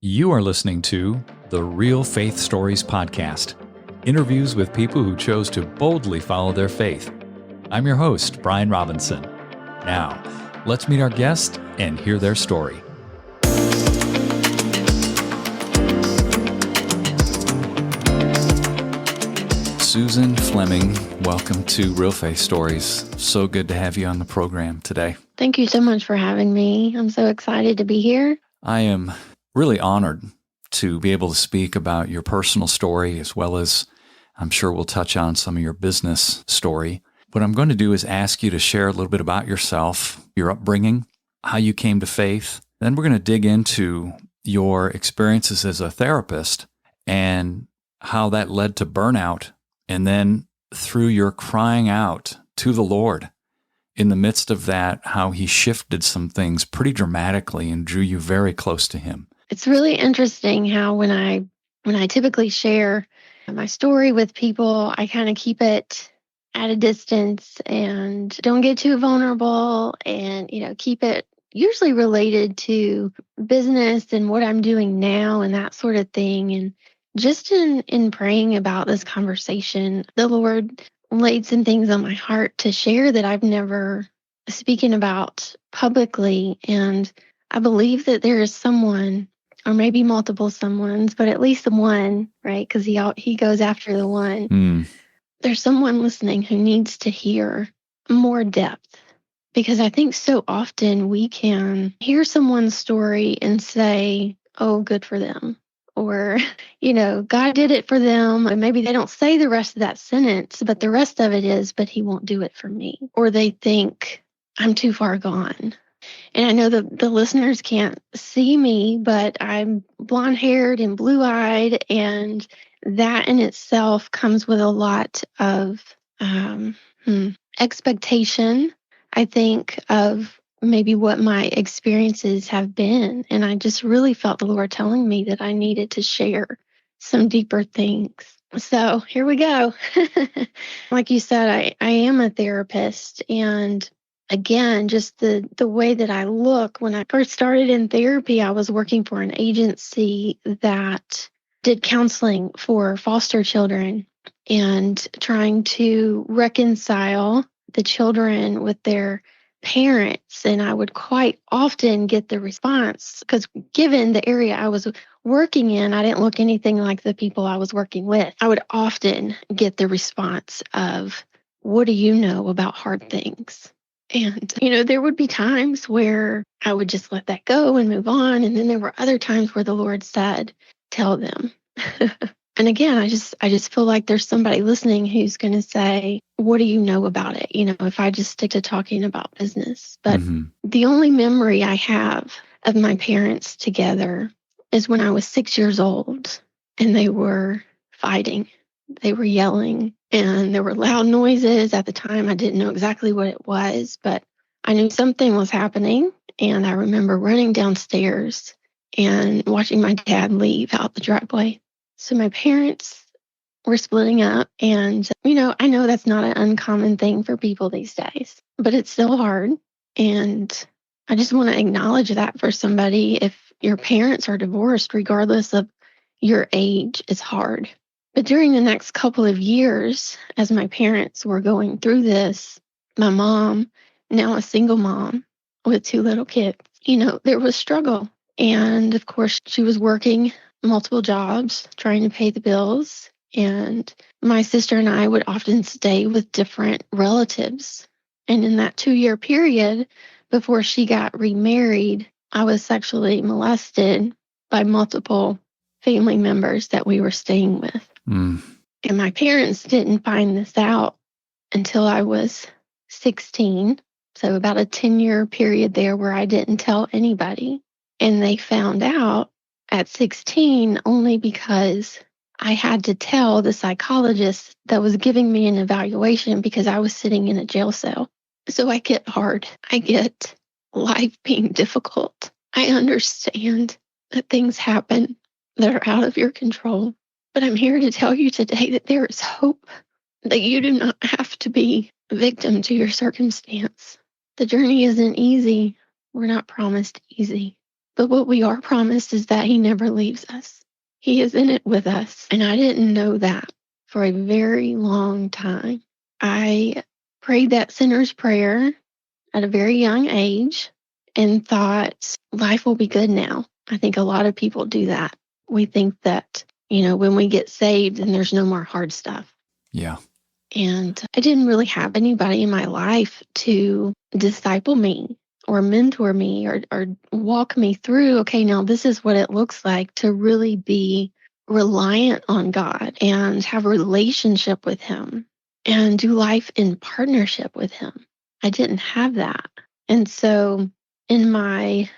You are listening to the Real Faith Stories podcast, interviews with people who chose to boldly follow their faith. I'm your host, Brian Robinson. Now, let's meet our guest and hear their story. Susan Flemming, welcome to Real Faith Stories. So good to have you on the program today. Thank you so much for having me. I'm so excited to be here. I am really honored to be able to speak about your personal story, as well as I'm sure we'll touch on some of your business story. What I'm going to do is ask you to share a little bit about yourself, your upbringing, how you came to faith. Then we're going to dig into your experiences as a therapist and how that led to burnout. And then through your crying out to the Lord, in the midst of that, how he shifted some things pretty dramatically and drew you very close to him. It's really interesting how when I typically share my story with people, I kind of keep it at a distance and don't get too vulnerable and, keep it usually related to business and what I'm doing now and that sort of thing. And just in praying about this conversation, the Lord laid some things on my heart to share that I've never spoken about publicly. And I believe that there is someone, or maybe multiple someones, but at least the one, right? Because he goes after the one. There's someone listening who needs to hear more depth. Because I think so often we can hear someone's story and say, oh, good for them. Or, God did it for them. And maybe they don't say the rest of that sentence, but the rest of it is, but he won't do it for me. Or they think, I'm too far gone. And I know the listeners can't see me, but I'm blonde-haired and blue-eyed, and that in itself comes with a lot of expectation, I think, of maybe what my experiences have been. And I just really felt the Lord telling me that I needed to share some deeper things. So here we go. Like you said, I am a therapist, and again, just the way that I look. When I first started in therapy, I was working for an agency that did counseling for foster children and trying to reconcile the children with their parents. And I would quite often get the response, because given the area I was working in, I didn't look anything like the people I was working with. I would often get the response of, what do you know about hard things? And, there would be times where I would just let that go and move on. And then there were other times where the Lord said, tell them. And again, I just feel like there's somebody listening who's going to say, what do you know about it? If I just stick to talking about business. But the only memory I have of my parents together is when I was 6 years old and they were fighting. They were yelling and there were loud noises. At the time, I didn't know exactly what it was, but I knew something was happening. And I remember running downstairs and watching my dad leave out the driveway. So my parents were splitting up. And, I know that's not an uncommon thing for people these days, but it's still hard. And I just want to acknowledge that for somebody. If your parents are divorced, regardless of your age, it's hard. But during the next couple of years, as my parents were going through this, my mom, now a single mom with 2 little kids, there was struggle. And of course, she was working multiple jobs, trying to pay the bills. And my sister and I would often stay with different relatives. And in that 2-year period, before she got remarried, I was sexually molested by multiple family members that we were staying with. And my parents didn't find this out until I was 16. So about a 10-year period there where I didn't tell anybody. And they found out at 16 only because I had to tell the psychologist that was giving me an evaluation because I was sitting in a jail cell. So I get hard. I get life being difficult. I understand that things happen that are out of your control. But I'm here to tell you today that there is hope, that you do not have to be a victim to your circumstance. The journey isn't easy. We're not promised easy. But what we are promised is that He never leaves us. He is in it with us. And I didn't know that for a very long time. I prayed that sinner's prayer at a very young age and thought life will be good now. I think a lot of people do that. We think that, when we get saved, then there's no more hard stuff. Yeah. And I didn't really have anybody in my life to disciple me or mentor me or walk me through, okay, now this is what it looks like to really be reliant on God and have a relationship with Him and do life in partnership with Him. I didn't have that. And so in my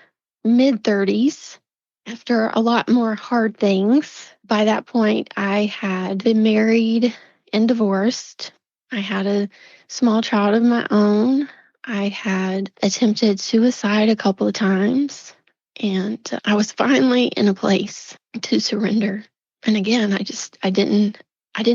mid-30s, after a lot more hard things, by that point, I had been married and divorced. I had a small child of my own. I had attempted suicide a couple of times, and I was finally in a place to surrender. And again, I didn't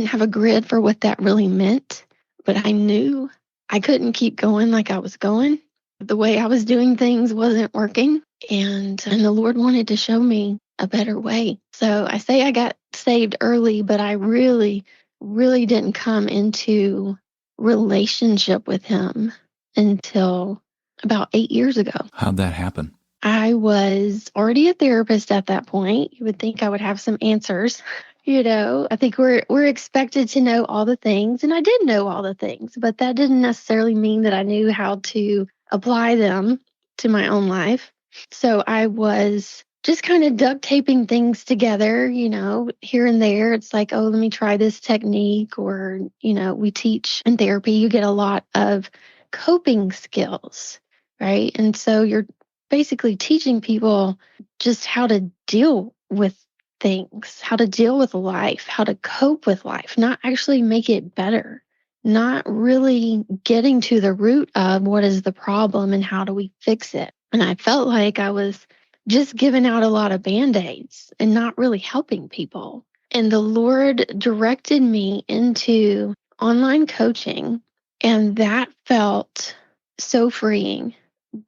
have a grid for what that really meant, but I knew I couldn't keep going like I was going. The way I was doing things wasn't working, and the Lord wanted to show me a better way. So I say I got saved early, but I really, really didn't come into relationship with Him until about 8 years ago. How'd that happen? I was already a therapist at that point. You would think I would have some answers. I think we're expected to know all the things, and I did know all the things, but that didn't necessarily mean that I knew how to apply them to my own life. So I was just kind of duct taping things together, here and there. It's like, oh, let me try this technique. Or, we teach in therapy, you get a lot of coping skills, right? And so you're basically teaching people just how to deal with things, how to deal with life, how to cope with life, not actually make it better, not really getting to the root of what is the problem and how do we fix it. And I felt like I was just giving out a lot of Band-Aids and not really helping people. And the Lord directed me into online coaching, and that felt so freeing.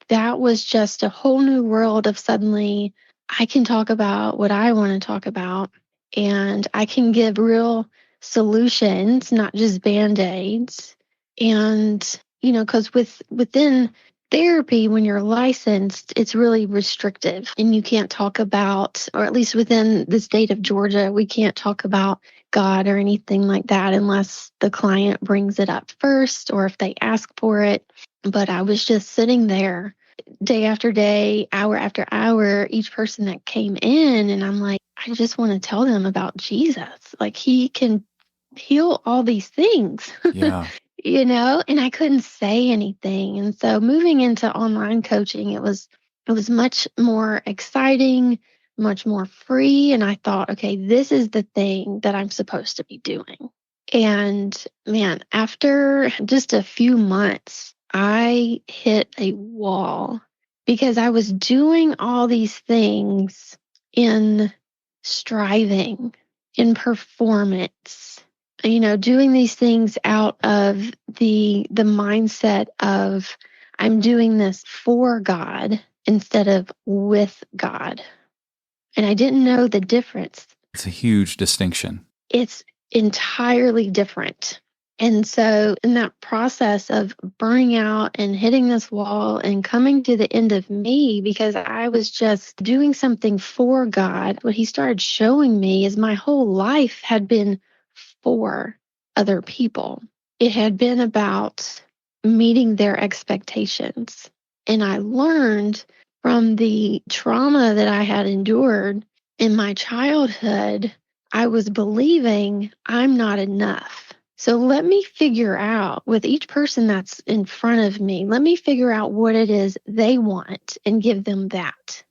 That was just a whole new world of suddenly I can talk about what I want to talk about, and I can give real solutions, not just Band-Aids. And, because within therapy, when you're licensed, it's really restrictive, and you can't talk about, or at least within the state of Georgia, we can't talk about God or anything like that unless the client brings it up first or if they ask for it. But I was just sitting there day after day, hour after hour, each person that came in, and I'm like, I just want to tell them about Jesus. Like, He can heal all these things. Yeah. And I couldn't say anything. And so moving into online coaching, it was much more exciting, much more free. And I thought, okay, this is the thing that I'm supposed to be doing. And man, after just a few months, I hit a wall because I was doing all these things in striving, in performance, doing these things out of the mindset of I'm doing this for God instead of with God. And I didn't know the difference. It's a huge distinction. It's entirely different. And so in that process of burning out and hitting this wall and coming to the end of me, because I was just doing something for God, what He started showing me is my whole life had been for other people. It had been about meeting their expectations. And I learned from the trauma that I had endured in my childhood, I was believing I'm not enough. So let me figure out with each person that's in front of me, let me figure out what it is they want and give them that.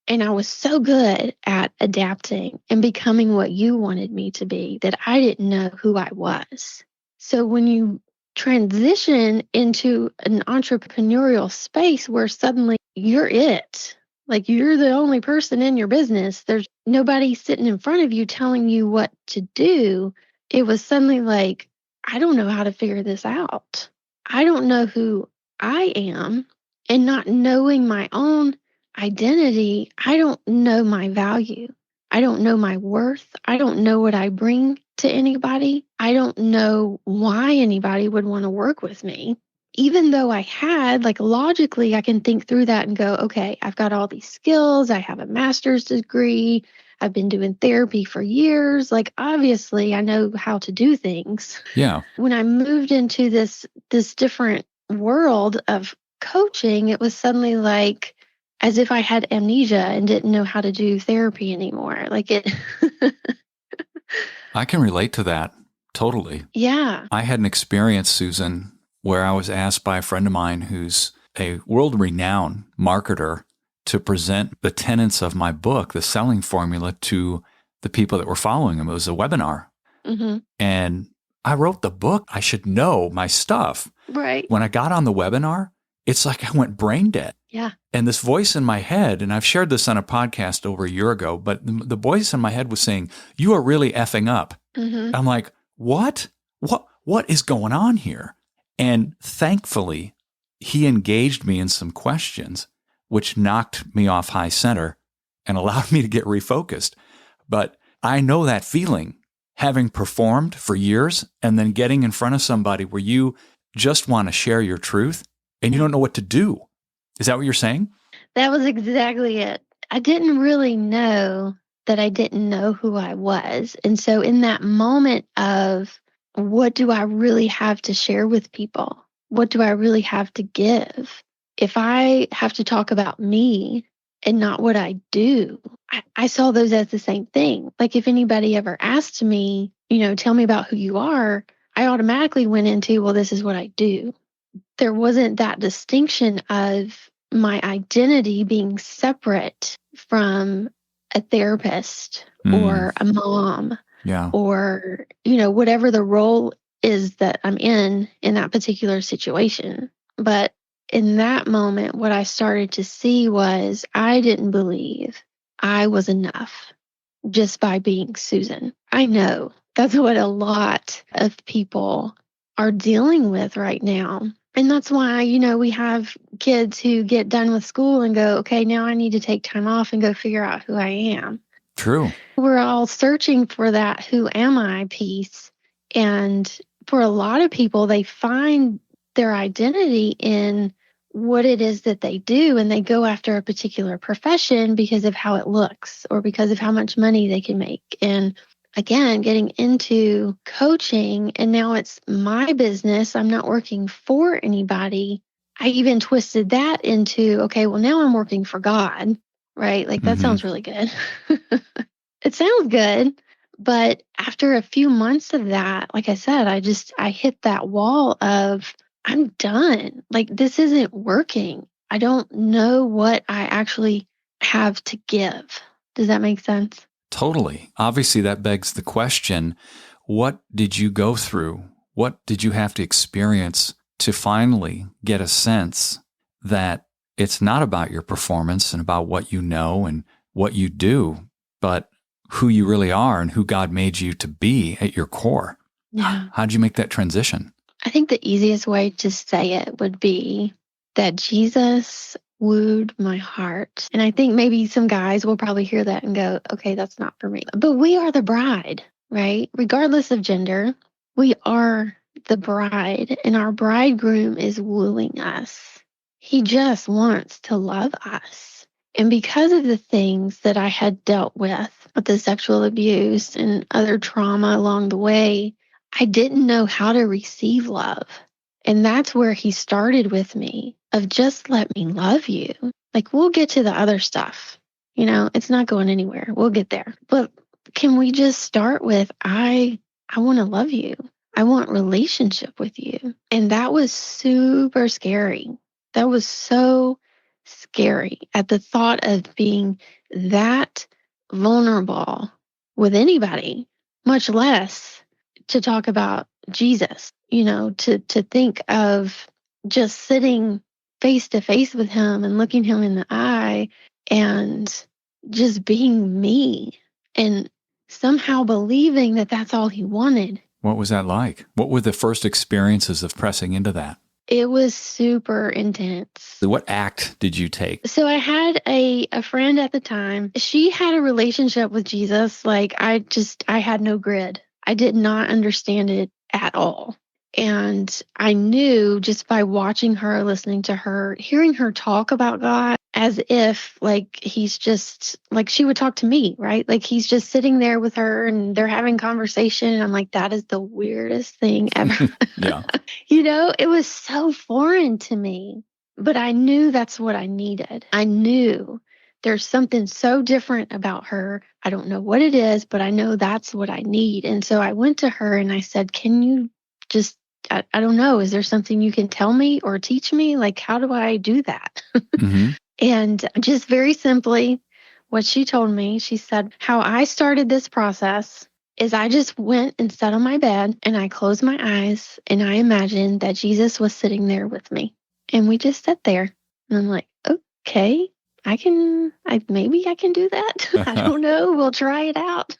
And I was so good at adapting and becoming what you wanted me to be that I didn't know who I was. So when you transition into an entrepreneurial space where suddenly you're it, like you're the only person in your business, there's nobody sitting in front of you telling you what to do. It was suddenly like, I don't know how to figure this out. I don't know who I am, and not knowing my own identity, I don't know my value. I don't know my worth. I don't know what I bring to anybody. I don't know why anybody would want to work with me. Even though I had, like, logically, I can think through that and go, okay, I've got all these skills. I have a master's degree. I've been doing therapy for years. Like, obviously, I know how to do things. Yeah. When I moved into this different world of coaching, it was suddenly like as if I had amnesia and didn't know how to do therapy anymore. Like it. I can relate to that totally. Yeah. I had an experience, Susan, where I was asked by a friend of mine who's a world-renowned marketer to present the tenets of my book, The Selling Formula, to the people that were following him. It was a webinar. Mm-hmm. And I wrote the book. I should know my stuff. Right. When I got on the webinar, it's like I went brain dead. Yeah. And this voice in my head, and I've shared this on a podcast over a year ago, but the voice in my head was saying, "You are really effing up." Mm-hmm. I'm like, what? What is going on here? And thankfully, he engaged me in some questions, which knocked me off high center and allowed me to get refocused. But I know that feeling, having performed for years and then getting in front of somebody where you just want to share your truth and you don't know what to do. Is that what you're saying? That was exactly it. I didn't really know that I didn't know who I was. And so in that moment of what do I really have to share with people? What do I really have to give? If I have to talk about me and not what I do, I saw those as the same thing. Like if anybody ever asked me, tell me about who you are, I automatically went into, well, this is what I do. There wasn't that distinction of my identity being separate from a therapist or a mom or, whatever the role is that I'm in that particular situation. But in that moment, what I started to see was I didn't believe I was enough just by being Susan. I know that's what a lot of people are dealing with right now. And that's why, we have kids who get done with school and go, okay, now I need to take time off and go figure out who I am. True. We're all searching for that who am I piece. And for a lot of people, they find their identity in what it is that they do, and they go after a particular profession because of how it looks or because of how much money they can make. And again, getting into coaching, and now it's my business. I'm not working for anybody. I even twisted that into, okay, well, now I'm working for God, right? Like that sounds really good. It sounds good. But after a few months of that, like I said, I hit that wall of, I'm done. Like this isn't working. I don't know what I actually have to give. Does that make sense? Totally. Obviously, that begs the question, what did you go through? What did you have to experience to finally get a sense that it's not about your performance and about what you know and what you do, but who you really are and who God made you to be at your core? Yeah. How'd you make that transition? I think the easiest way to say it would be that Jesus wooed my heart. And I think maybe some guys will probably hear that and go, okay, that's not for me. But we are the bride, right? Regardless of gender, we are the bride, and our bridegroom is wooing us. He just wants to love us. And because of the things that I had dealt with the sexual abuse and other trauma along the way, I didn't know how to receive love. And that's where he started with me of just let me love you. Like we'll get to the other stuff. It's not going anywhere. We'll get there. But can we just start with, I want to love you. I want relationship with you. And that was super scary. That was so scary at the thought of being that vulnerable with anybody, much less to talk about Jesus, to think of just sitting face to face with him and looking him in the eye and just being me and somehow believing that that's all he wanted. What was that like? What were the first experiences of pressing into that? It was super intense. What act did you take? So I had a friend at the time. She had a relationship with Jesus. Like I had no grid. I did not understand it at all. And I knew just by watching her, listening to her, hearing her talk about God as if like he's just like she would talk to me, right? Like he's just sitting there with her and they're having conversation. And I'm like, that is the weirdest thing ever. Yeah. It was so foreign to me, but I knew that's what I needed. I knew there's something so different about her. I don't know what it is, but I know that's what I need. And so I went to her and I said, can you just, I don't know, is there something you can tell me or teach me? Like, how do I do that? Mm-hmm. And just very simply, what she told me, she said, how I started this process is I just went and sat on my bed and I closed my eyes and I imagined that Jesus was sitting there with me. And we just sat there. And I'm like, okay, maybe I can do that. I don't know. We'll try it out.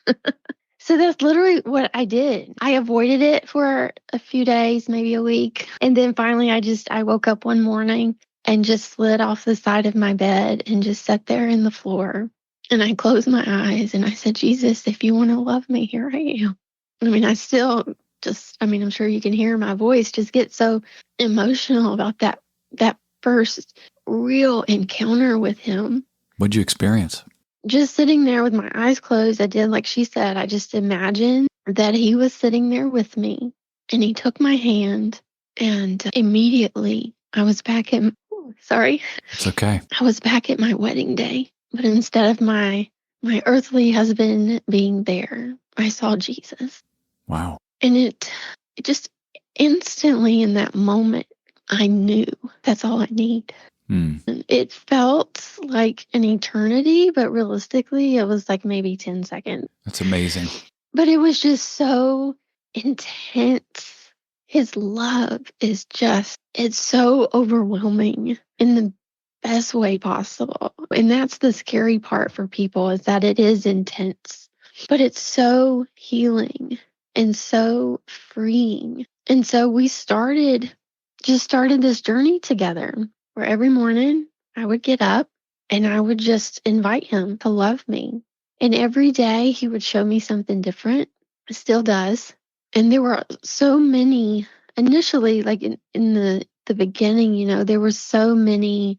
So that's literally what I did. I avoided it for a few days, maybe a week. And then finally I woke up one morning and just slid off the side of my bed and just sat there in the floor. And I closed my eyes and I said, Jesus, if you want to love me, here I am. I mean, I'm sure you can hear my voice just get so emotional about that first real encounter with him. What'd you experience? Just sitting there with my eyes closed, I did like she said, I just imagined that he was sitting there with me and he took my hand and immediately I was back at, sorry. It's okay. I was back at my wedding day, but instead of my earthly husband being there, I saw Jesus. Wow. And it just instantly in that moment, I knew that's all I need. It felt like an eternity, but realistically, it was like maybe 10 seconds. That's amazing. But it was just so intense. His love is it's so overwhelming in the best way possible. And that's the scary part for people is that it is intense, but it's so healing and so freeing. And so we started this journey together where every morning I would get up and I would just invite him to love me. And every day he would show me something different. It still does. And there were so many initially, like in the beginning, there were so many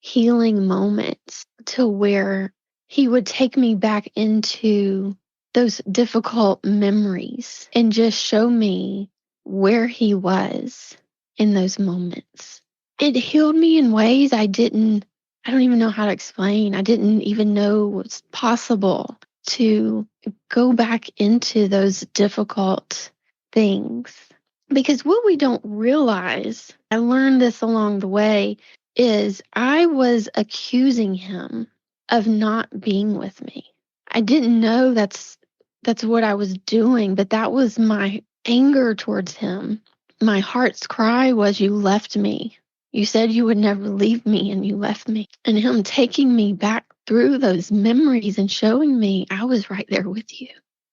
healing moments to where he would take me back into those difficult memories and just show me where he was in those moments. It healed me in ways I don't even know how to explain. I didn't even know was possible to go back into those difficult things. Because what we don't realize, I learned this along the way, is I was accusing him of not being with me. I didn't know that's what I was doing, but that was my anger towards him. My heart's cry was, you left me. You said you would never leave me and you left me. And him taking me back through those memories and showing me I was right there with you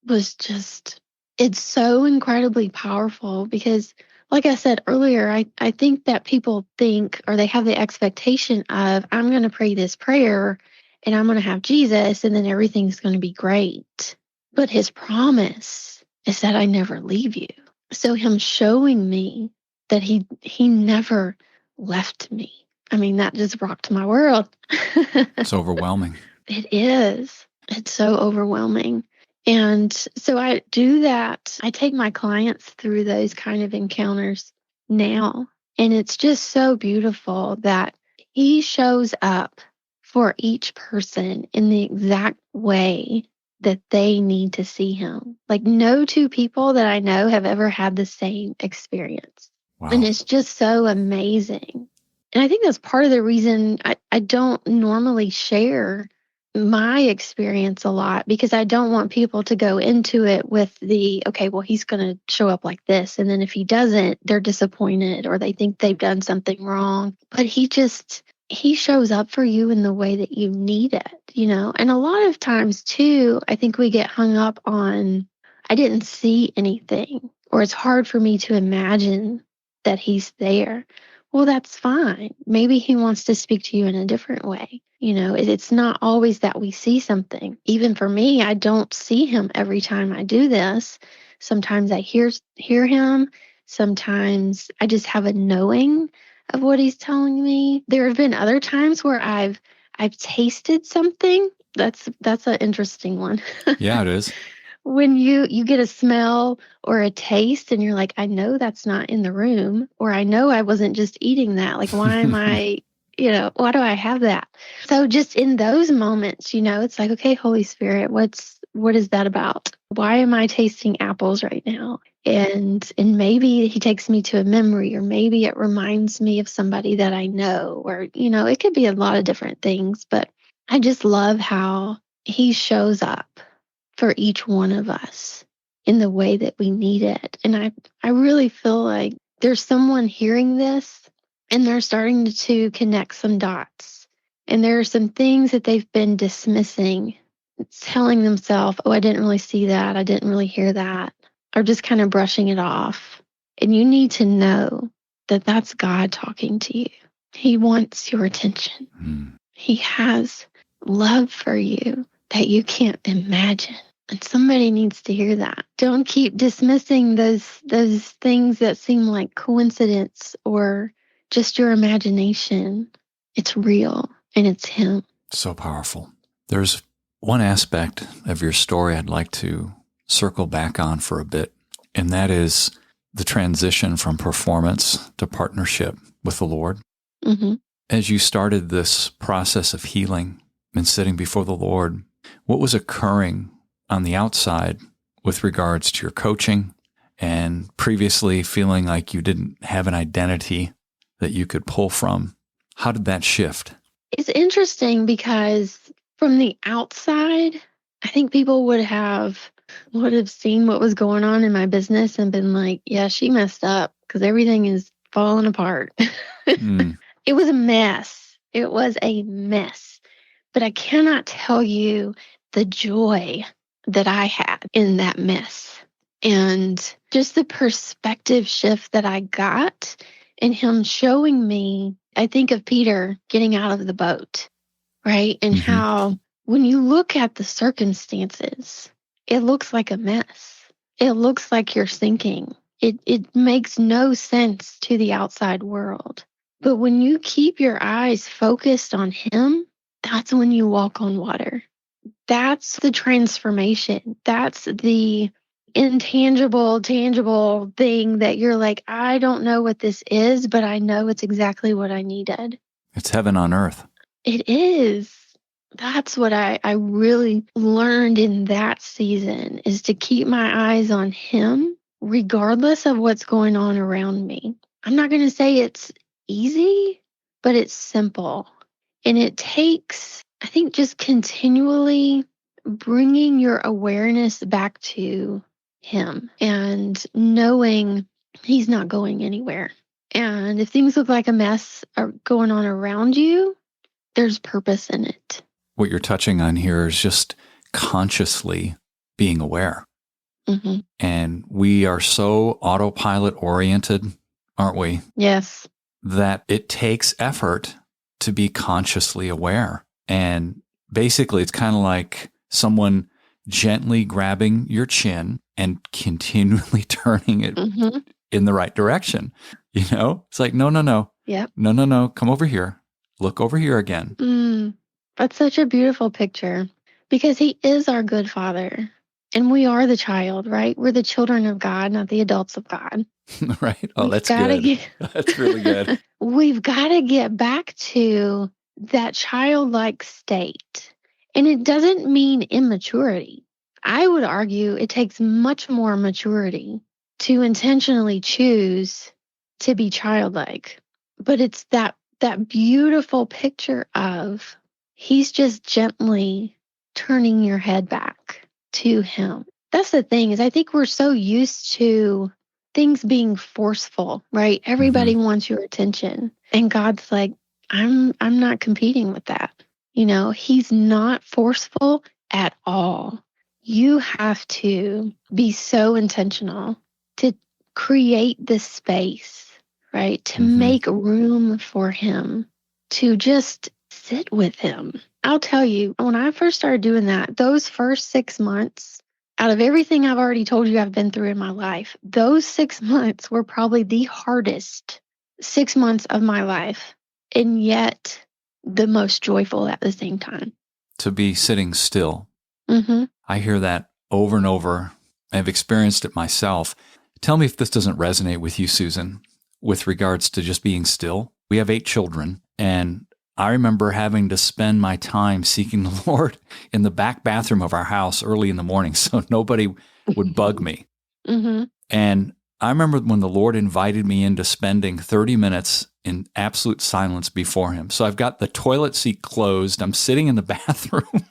was just, it's so incredibly powerful because like I said earlier, I think that people think or they have the expectation of I'm going to pray this prayer and I'm going to have Jesus and then everything's going to be great. But his promise is that I never leave you. So him showing me that he never left me. I mean, that just rocked my world. It's overwhelming. It is. It's so overwhelming. And so I do that. I take my clients through those kind of encounters now. And it's just so beautiful that he shows up for each person in the exact way that they need to see him. Like no two people that I know have ever had the same experience. Wow. And it's just so amazing. And I think that's part of the reason I don't normally share my experience a lot because I don't want people to go into it with okay, well, he's going to show up like this. And then if he doesn't, they're disappointed or they think they've done something wrong. But he shows up for you in the way that you need it, And a lot of times too, I think we get hung up on, I didn't see anything, or it's hard for me to imagine that he's there. well, that's fine. Maybe he wants to speak to you in a different way. It's not always that we see something. Even for me, I don't see him every time I do this. Sometimes I hear him. Sometimes I just have a knowing of what he's telling me. There have been other times where I've tasted something. That's an interesting one. Yeah, it is. When you get a smell or a taste and you're like, I know that's not in the room, or I know I wasn't just eating that. Like, why am I, why do I have that? So just in those moments, it's like, okay, Holy Spirit, what is that about? Why am I tasting apples right now? And maybe he takes me to a memory, or maybe it reminds me of somebody that I know, or, it could be a lot of different things, but I just love how he shows up for each one of us in the way that we need it. And I really feel like there's someone hearing this and they're starting to connect some dots. And there are some things that they've been dismissing, telling themselves, oh, I didn't really see that. I didn't really hear that, or just kind of brushing it off. And you need to know that that's God talking to you. He wants your attention. He has love for you that you can't imagine. And somebody needs to hear that. Don't keep dismissing those things that seem like coincidence or just your imagination. It's real, and it's him. So powerful. There's one aspect of your story I'd like to circle back on for a bit, and that is the transition from performance to partnership with the Lord. Mm-hmm. As you started this process of healing and sitting before the Lord, what was occurring on the outside with regards to your coaching and previously feeling like you didn't have an identity that you could pull from? How did that shift? It's interesting because from the outside, I think people would have seen what was going on in my business and been like, yeah, she messed up because everything is falling apart. It was a mess. It was a mess. But I cannot tell you the joy that I had in that mess, and just the perspective shift that I got in him showing me. I think of Peter getting out of the boat, right? And how when you look at the circumstances, it looks like a mess. It looks like you're sinking. It makes no sense to the outside world. But when you keep your eyes focused on him, that's when you walk on water. That's the transformation. That's the intangible, tangible thing that you're like, I don't know what this is, but I know it's exactly what I needed. It's heaven on earth. It is. That's what I really learned in that season, is to keep my eyes on him, regardless of what's going on around me. I'm not going to say it's easy, but it's simple. And it takes, I think, just continually bringing your awareness back to him and knowing he's not going anywhere. And if things look like a mess are going on around you, there's purpose in it. What you're touching on here is just consciously being aware. And we are so autopilot oriented, aren't we? Yes. That it takes effort to be consciously aware. And basically, it's kind of like someone gently grabbing your chin and continually turning it in the right direction. It's like, no. Yep. No. Come over here. Look over here again. That's such a beautiful picture, because he is our good father and we are the child, right? We're the children of God, not the adults of God. Right. Oh, that's good. That's really good. We've got to get back to that childlike state. And it doesn't mean immaturity. I would argue it takes much more maturity to intentionally choose to be childlike. But it's that beautiful picture of he's just gently turning your head back to him. That's the thing, is I think we're so used to things being forceful, right? Everybody wants your attention. And God's like, I'm not competing with that. He's not forceful at all. You have to be so intentional to create this space right? To Mm-hmm. make room for him, to just sit with him. I'll tell you, when I first started doing that, those first 6 months, out of everything I've already told you I've been through in my life, those 6 months were probably the hardest 6 months of my life, and yet the most joyful at the same time. To be sitting still. Mm-hmm. I hear that over and over. I've experienced it myself. Tell me if this doesn't resonate with you, Susan, with regards to just being still. We have 8 children, and I remember having to spend my time seeking the Lord in the back bathroom of our house early in the morning so nobody would bug me. Mm-hmm. And I remember when the Lord invited me into spending 30 minutes in absolute silence before him. So I've got the toilet seat closed. I'm sitting in the bathroom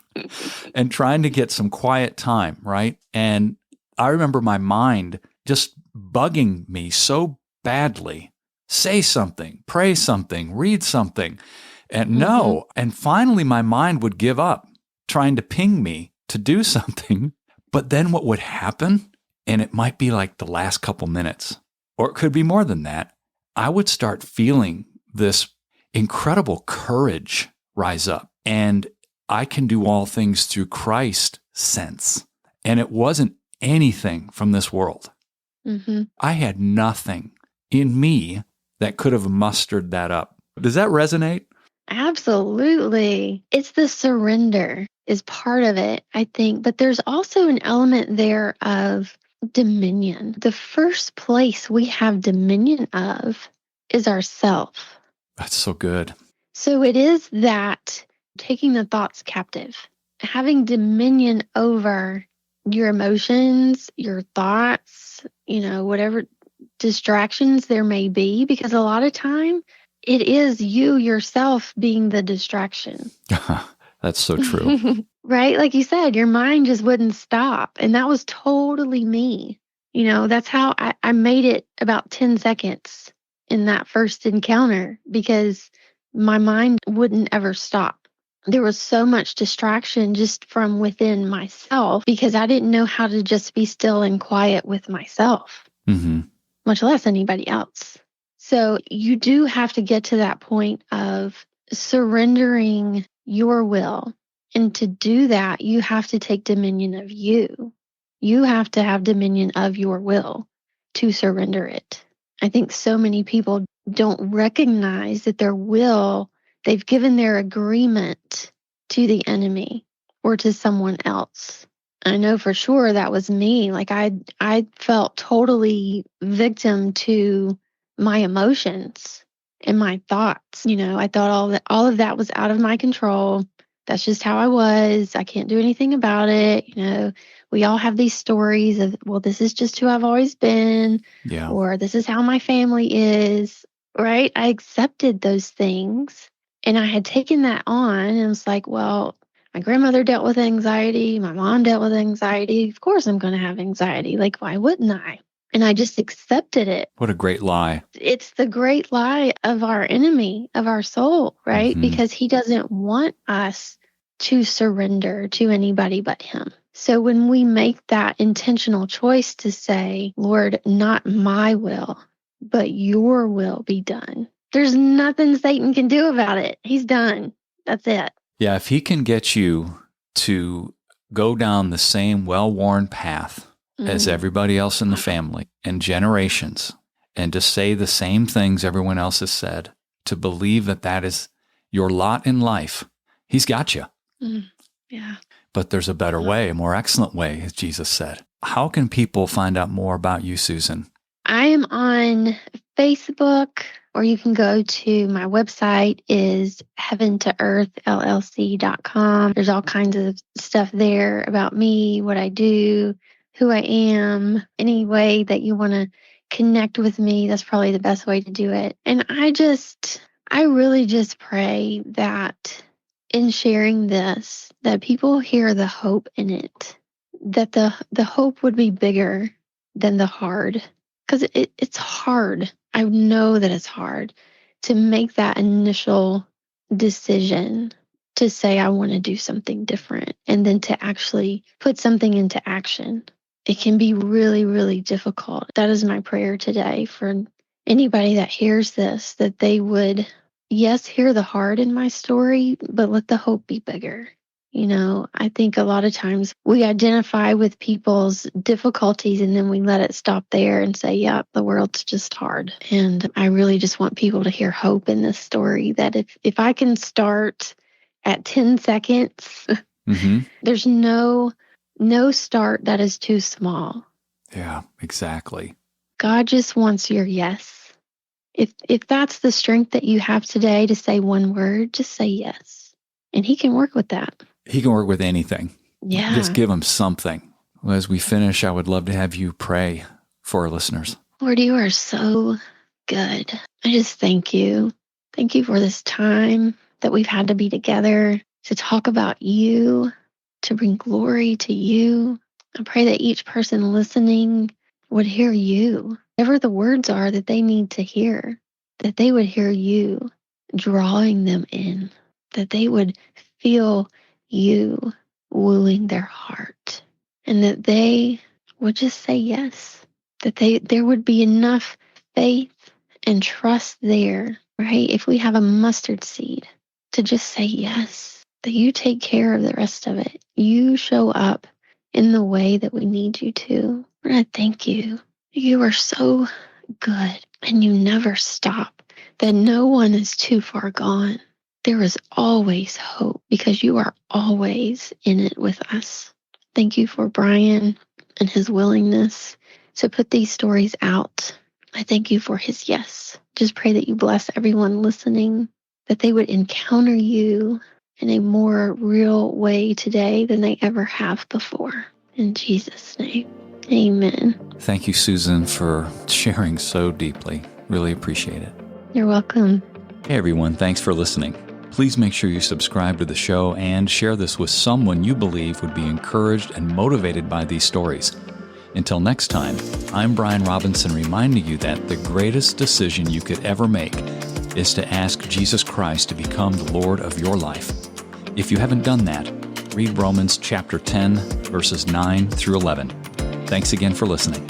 and trying to get some quiet time, right? And I remember my mind just bugging me so badly. Say something, pray something, read something. And no. And finally, my mind would give up trying to ping me to do something. But then what would happen, and it might be like the last couple minutes, or it could be more than that, I would start feeling this incredible courage rise up. And I can do all things through Christ sense. And it wasn't anything from this world. Mm-hmm. I had nothing in me that could have mustered that up. Does that resonate? Absolutely. It's the surrender is part of it, I think. But there's also an element there of dominion. The first place we have dominion of is ourself. That's so good. So it is that taking the thoughts captive, having dominion over your emotions, your thoughts, whatever distractions there may be, because a lot of time it is you yourself being the distraction. That's so true. Right? Like you said, your mind just wouldn't stop. And that was totally me. That's how I made it about 10 seconds in that first encounter, because my mind wouldn't ever stop. There was so much distraction just from within myself because I didn't know how to just be still and quiet with myself, much less anybody else. So you do have to get to that point of surrendering your will. And to do that, you have to take dominion of you. You have to have dominion of your will to surrender it. I think so many people don't recognize that their will, they've given their agreement to the enemy or to someone else. I know for sure that was me. Like I felt totally victim to my emotions and my thoughts. I thought all of that was out of my control. That's just how I was. I can't do anything about it. We all have these stories of, well, this is just who I've always been, or this is how my family is, right? I accepted those things, and I had taken that on, and it was like, well, my grandmother dealt with anxiety. My mom dealt with anxiety. Of course I'm going to have anxiety. Like, why wouldn't I? And I just accepted it. What a great lie. It's the great lie of our enemy, of our soul, right? Because he doesn't want us to surrender to anybody but him. So when we make that intentional choice to say, Lord, not my will, but your will be done, there's nothing Satan can do about it. He's done. That's it. Yeah, if he can get you to go down the same well-worn path as everybody else in the family and generations, and to say the same things everyone else has said, to believe that that is your lot in life, he's got you. Yeah. But there's a better way, a more excellent way, as Jesus said. How can people find out more about you, Susan? I am on Facebook, or you can go to my website is heaventoearthllc.com. There's all kinds of stuff there about me, what I do, who I am, any way that you want to connect with me. That's probably the best way to do it. And I really just pray that in sharing this, that people hear the hope in it, that the hope would be bigger than the hard. Because it's hard. I know that it's hard to make that initial decision to say, I want to do something different, and then to actually put something into action. It can be really, really difficult. That is my prayer today for anybody that hears this, that they would, yes, hear the hard in my story, but let the hope be bigger. I think a lot of times we identify with people's difficulties and then we let it stop there and say, yeah, the world's just hard. And I really just want people to hear hope in this story, that if I can start at 10 seconds, there's no start that is too small. Yeah, exactly. God just wants your yes. If that's the strength that you have today to say one word, just say yes. And he can work with that. He can work with anything. Yeah. Just give him something. Well, as we finish, I would love to have you pray for our listeners. Lord, you are so good. I just thank you. Thank you for this time that we've had to be together to talk about you, to bring glory to you. I pray that each person listening would hear you, whatever the words are that they need to hear, that they would hear you drawing them in, that they would feel you wooing their heart, and that they would just say yes, that there would be enough faith and trust there, right? If we have a mustard seed, to just say yes, that you take care of the rest of it. You show up in the way that we need you to. Lord, I thank you. You are so good and you never stop, that no one is too far gone. There is always hope because you are always in it with us. Thank you for Brian and his willingness to put these stories out. I thank you for his yes. Just pray that you bless everyone listening, that they would encounter you in a more real way today than they ever have before. In Jesus' name, amen. Thank you, Susan, for sharing so deeply. Really appreciate it. You're welcome. Hey, everyone. Thanks for listening. Please make sure you subscribe to the show and share this with someone you believe would be encouraged and motivated by these stories. Until next time, I'm Brian Robinson, reminding you that the greatest decision you could ever make is to ask Jesus Christ to become the Lord of your life. If you haven't done that, read Romans chapter 10, verses 9 through 11. Thanks again for listening.